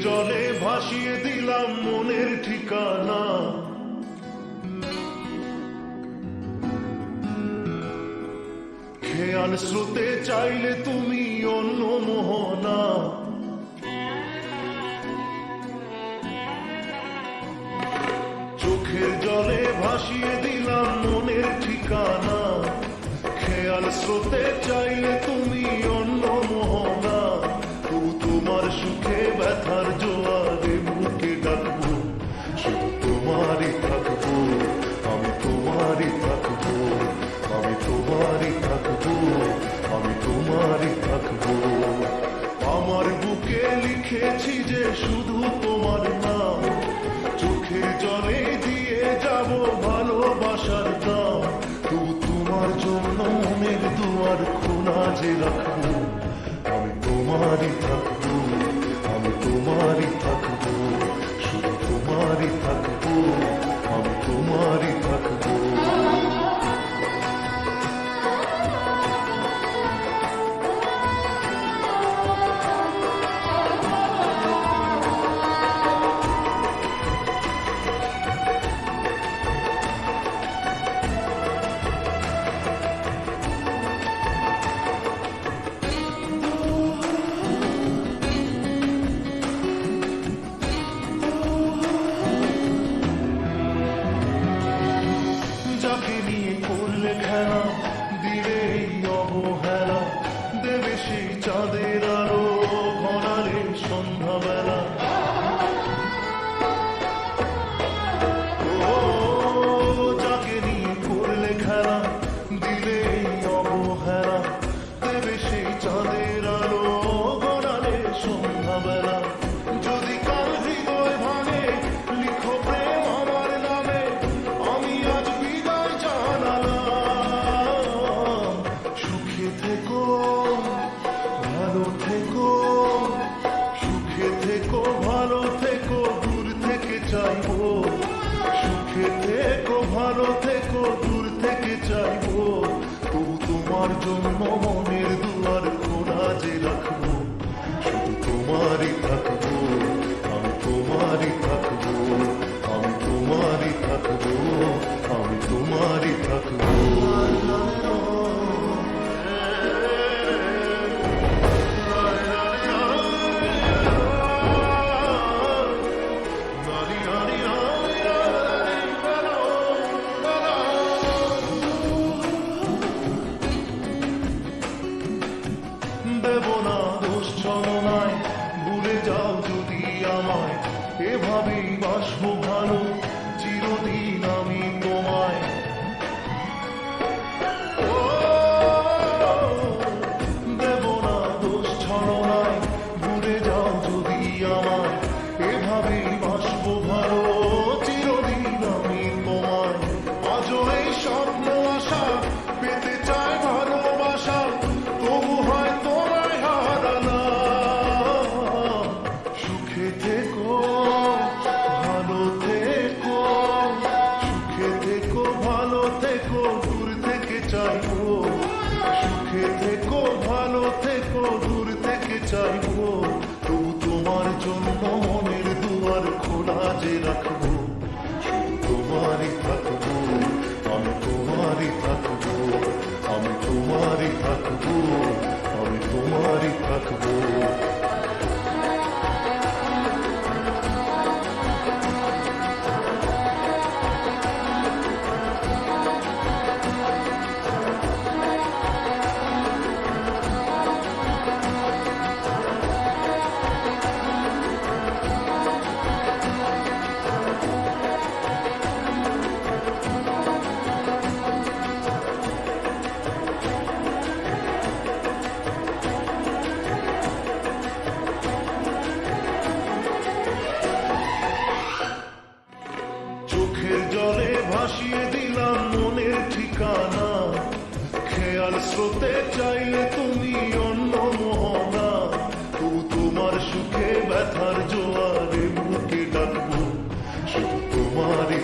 জলে ভাসিয়ে দিলাম মনের ঠিকানা। খেয়াল স্রোতে চাইলে তুমি অন্য মোহনা। চোখের জলে ভাসিয়ে দিলাম মনের ঠিকানা। খেয়াল স্রোতে চাইলে তুমি অন্য মোহনা। তোমার সুখে ব্যথার জোয়ারে বুকে ডাকবো, শুধু তোমারই থাকবো, আমি তোমারই থাকবো, আমি তোমারই থাকবো, আমি তোমারই থাকবো। আমার বুকে লিখেছি যে শুধু তোমার নাম, চোখের জলে দিয়ে যাব ভালোবাসার দাম। তোমার জন্য মনের দুয়ার খোলা যে রাখবো, আমি তোমারই থাকবো, আমি তোমারই থাকবো, শুধু তোমারই থাকবো, আমি তোমারই থাকবো। যাকে নিয়ে করলে খেলা, দিলে এই অবহেলা, দেবে সেই চাঁদের আলো ঘনালে সন্ধ্যাবেলা। ও যাকে নিয়ে করলে খেলা, দিলে এই অবহেলা, দেবে সেই চাঁদের আলো ঘনালে সন্ধ্যাবেলা। যদি কাল হৃদয় ভাঙে, লিখো প্রেম আমার নামে, আমি আজ বিদায় জানালাম। সুখে থেকো, ভালো থেকো, সুখে থেকো, ভালো থেকো, দূর থেকে চাইবো। সুখে থেকো, ভালো থেকো, দূর থেকে চাইবো। তোমার জন্য মনের দুয়ার খোলা যে রাখবো, শুধু তোমারই থাকবো, আমি তোমারই থাকবো, আমি তোমারই থাকবো, আমি তোমারই থাকবো। দেব না দোষ ছলনায়, ভুলে যাও যদি আমায়, এভাবেই বাসবো ভালো চিরদিন আমি তোমায়। ও দেব না দোষ ছলনায়, ভুলে যাও যদি আমায়, এভাবেই বাসবো ভালো চিরদিন আমি তোমায়। আজও এই স্বপ্ন আশা পেতে চায় ভালোবাসা, তবু হয় তোমায় হারালাম। সুখে থেকো, ভালো থেকো, সুখে থেকো, ভালো থেকো, দূর থেকে চাইবো। সুখে থেকো, ভালো থেকো, দূর থেকে চাইবো। তবু তোমার জন্য মনের দুয়ার খোলা যে রাখবো, শুধু তোমারই থাকবো, আমি তোমারই থাকবো, আমি তোমারই থাকবো, আমি তোমারই থাকবো। চোখের জলে ভাসিয়ে দিলাম মনের ঠিকানা। খেয়াল স্রোতে চাইলে তুমি অন্য মোহনা। তোমার সুখে ব্যথার জোয়ারে বুকে ডাকবো, শুধু তোমারই